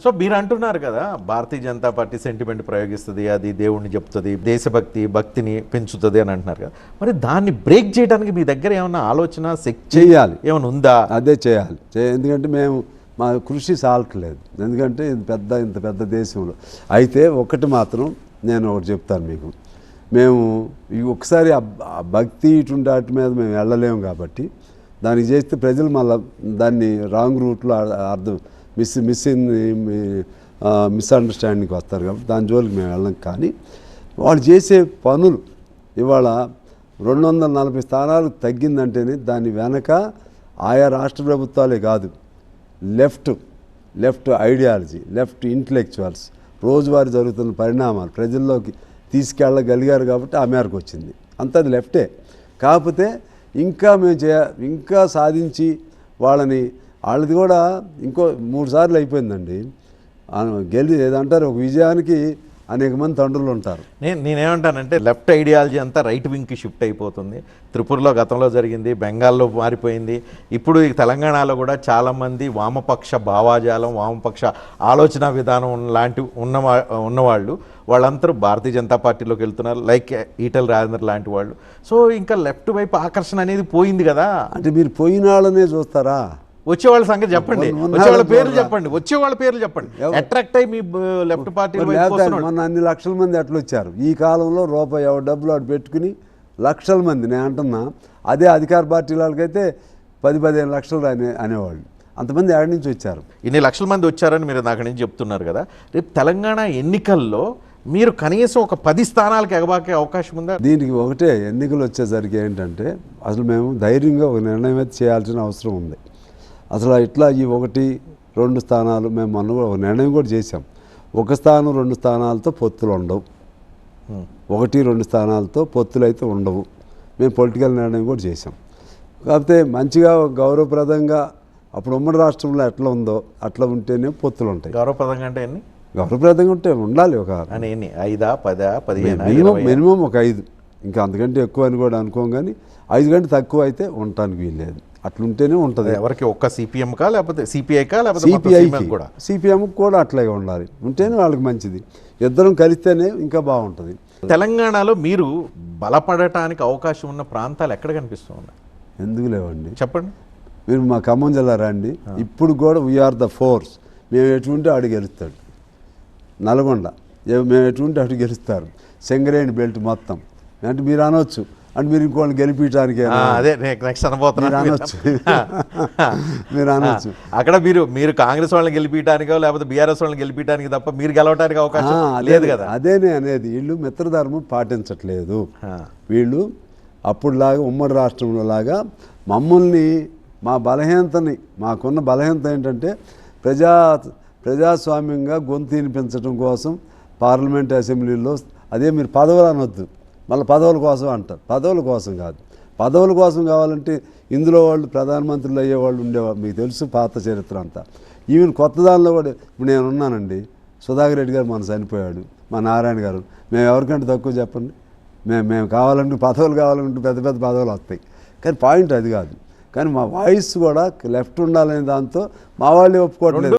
So మీరు అంటున్నారు కదా భారతీయ జనతా పార్టీ సెంటిమెంట్ ప్రయోగిస్తుంది, అది దేవుణ్ణి చెప్తుంది, దేశభక్తి భక్తిని పెంచుతుంది అని అంటున్నారు కదా. మరి దాన్ని బ్రేక్ చేయడానికి మీ దగ్గర ఏమన్నా ఆలోచన చేయాలి ఏమైనా ఉందా? అదే చేయాలి. ఎందుకంటే మేము మా కృషి సాలట్లేదు. ఎందుకంటే ఇంత పెద్ద దేశంలో అయితే ఒకటి మాత్రం నేను ఒకటి చెప్తాను మీకు. మేము ఒకసారి భక్తి ఇటువంటి వాటి మీద మేము వెళ్ళలేము కాబట్టి దానికి చేస్తే ప్రజలు మళ్ళీ దాన్ని రాంగ్ రూట్లో అర్థం మిస్అండర్స్టాండింగ్కి వస్తారు కాబట్టి దాని జోలికి మేము వెళ్ళం. కానీ వాళ్ళు చేసే పనులు ఇవాళ 240 స్థానాలు తగ్గిందంటేనే దాని వెనక ఆయా రాష్ట్ర ప్రభుత్వాలే కాదు, లెఫ్ట్ ఐడియాలజీ, లెఫ్ట్ ఇంటలెక్చువల్స్ రోజువారీ జరుగుతున్న పరిణామాలు ప్రజల్లోకి తీసుకెళ్ళగలిగారు కాబట్టి ఆ మేరకు వచ్చింది. అంతా అది లెఫ్టే. కాకపోతే ఇంకా మేము ఇంకా సాధించి వాళ్ళది కూడా ఇంకో 3 సార్లు అయిపోయిందండి. ఏదంటారు ఒక విజయానికి అనేక మంది తండ్రులు ఉంటారు. నేనేమంటానంటే లెఫ్ట్ ఐడియాలజీ అంతా రైట్ వింగ్కి షిఫ్ట్ అయిపోతుంది. త్రిపురలో గతంలో జరిగింది, బెంగాల్లో మారిపోయింది, ఇప్పుడు ఈ తెలంగాణలో కూడా చాలామంది వామపక్ష భావాజాలం, వామపక్ష ఆలోచన విధానం లాంటి ఉన్నవాళ్ళు వాళ్ళందరూ భారతీయ జనతా పార్టీలోకి వెళ్తున్నారు, లైక్ ఈటెల రాజేందర్ లాంటి వాళ్ళు. సో ఇంకా లెఫ్ట్ వైపు ఆకర్షణ అనేది పోయింది కదా. అంటే మీరు పోయిన వాళ్ళనే చూస్తారా? వచ్చేవాళ్ళ సంగతి చెప్పండి, వచ్చేవాళ్ళ పేర్లు చెప్పండి, అట్రాక్ట్ అయ్యి మీ లెఫ్ట్ పార్టీ. మొన్న అన్ని లక్షల మంది అట్లా వచ్చారు. ఈ కాలంలో రూపాయి డబ్బులు అటు పెట్టుకుని లక్షల మంది, నేను అంటున్నా అదే అధికార పార్టీ వాళ్ళకైతే 10-15 లక్షలు అనేవాళ్ళు. అంతమంది ఎక్కడి నుంచి వచ్చారు? ఇన్ని లక్షల మంది వచ్చారని మీరు అక్కడి నుంచి చెప్తున్నారు కదా. రేపు తెలంగాణ ఎన్నికల్లో మీరు కనీసం ఒక 10 స్థానాలకు ఎగబాకే అవకాశం ఉందా? దీనికి ఒకటే, ఎన్నికలు వచ్చేసరికి ఏంటంటే అసలు మేము ధైర్యంగా ఒక నిర్ణయం అయితే చేయాల్సిన అవసరం ఉంది. అసలు ఇట్లా ఈ 1-2 స్థానాలు మేము మొన్న ఒక నిర్ణయం కూడా చేసాం. 1 స్థానం 2 స్థానాలతో పొత్తులు ఉండవు, 1-2 స్థానాలతో పొత్తులు అయితే ఉండవు. మేము పొలిటికల్ నిర్ణయం కూడా చేసాం. కాకపోతే మంచిగా గౌరవప్రదంగా అప్పుడు ఉమ్మడి రాష్ట్రంలో ఎట్లా ఉందో అట్లా ఉంటేనే పొత్తులు ఉంటాయి. గౌరవప్రదంగా అంటే ఎన్ని? గౌరవప్రదంగా ఉంటే ఉండాలి ఒక 5, 10, 15 మినిమం ఒక 5, ఇంకా అంతకంటే ఎక్కువ అని కూడా అనుకోం. కానీ 5 కంటే తక్కువ అయితే ఉండటానికి వీల్లేదు. అట్లుంటేనే ఉంటుంది. ఎవరికి ఒక్క సిపిఎంకా లేకపోతే సిపిఐకా లేకపోతే సిపిఎం కూడా అట్లాగే ఉండాలి, ఉంటేనే వాళ్ళకి మంచిది. ఇద్దరం కలిస్తేనే ఇంకా బాగుంటుంది. తెలంగాణలో మీరు బలపడటానికి అవకాశం ఉన్న ప్రాంతాలు ఎక్కడ కనిపిస్తూ ఉన్నాయి? ఎందుకు లేవండి, చెప్పండి. మీరు మా ఖమ్మం జిల్లా రండి, ఇప్పుడు కూడా వీఆర్ ద ఫోర్స్. మేము ఎటువంటి ఆడు గెలుస్తాడు. నల్గొండ మేము ఎటువంటి ఆడు గెలుస్తారు. సింగరేణి బెల్ట్ మొత్తం అంటే మీరు అనొచ్చు, అంటే మీరు ఇంకోళ్ళని గెలిపించడానికి అదే నెక్స్ట్ అనబోతున్నారు. మీరు అనొచ్చు అక్కడ మీరు కాంగ్రెస్ వాళ్ళని గెలిపించడానికో లేకపోతే బీఆర్ఎస్ వాళ్ళని గెలిపించడానికి తప్ప మీరు గెలవడానికి అవకాశం లేదు కదా. అదేనే అనేది, వీళ్ళు మిత్రధర్మం పాటించట్లేదు. వీళ్ళు అప్పుడులాగా ఉమ్మడి రాష్ట్రంలో లాగా మమ్మల్ని మా బలహీనతని, మాకున్న బలహీనత ఏంటంటే ప్రజాస్వామ్యంగా గొంతు వినిపించడం కోసం పార్లమెంట్ అసెంబ్లీలో అదే మీరు పదవులు అనొద్దు, మళ్ళీ పదవుల కోసం అంటారు. పదవుల కోసం కాదు, పదవుల కోసం కావాలంటే ఇందులో వాళ్ళు ప్రధానమంత్రులు అయ్యేవాళ్ళు ఉండేవాళ్ళు, మీకు తెలుసు పాత చరిత్ర అంతా. ఈవెన్ కొత్త దానిలో కూడా ఇప్పుడు నేను ఉన్నానండి, సుధాకర్ రెడ్డి గారు మన చనిపోయాడు, మా నారాయణ గారు, మేము ఎవరికంటే తక్కువ చెప్పండి. మేము కావాలంటే పదవులు కావాలంటే పెద్ద పెద్ద పదవులు వస్తాయి. కానీ పాయింట్ అది కాదు. కానీ మా వాయిస్ కూడా లెఫ్ట్ ఉండాలనే దాంతో మా వాళ్ళే ఒప్పుకోవట్లేదు.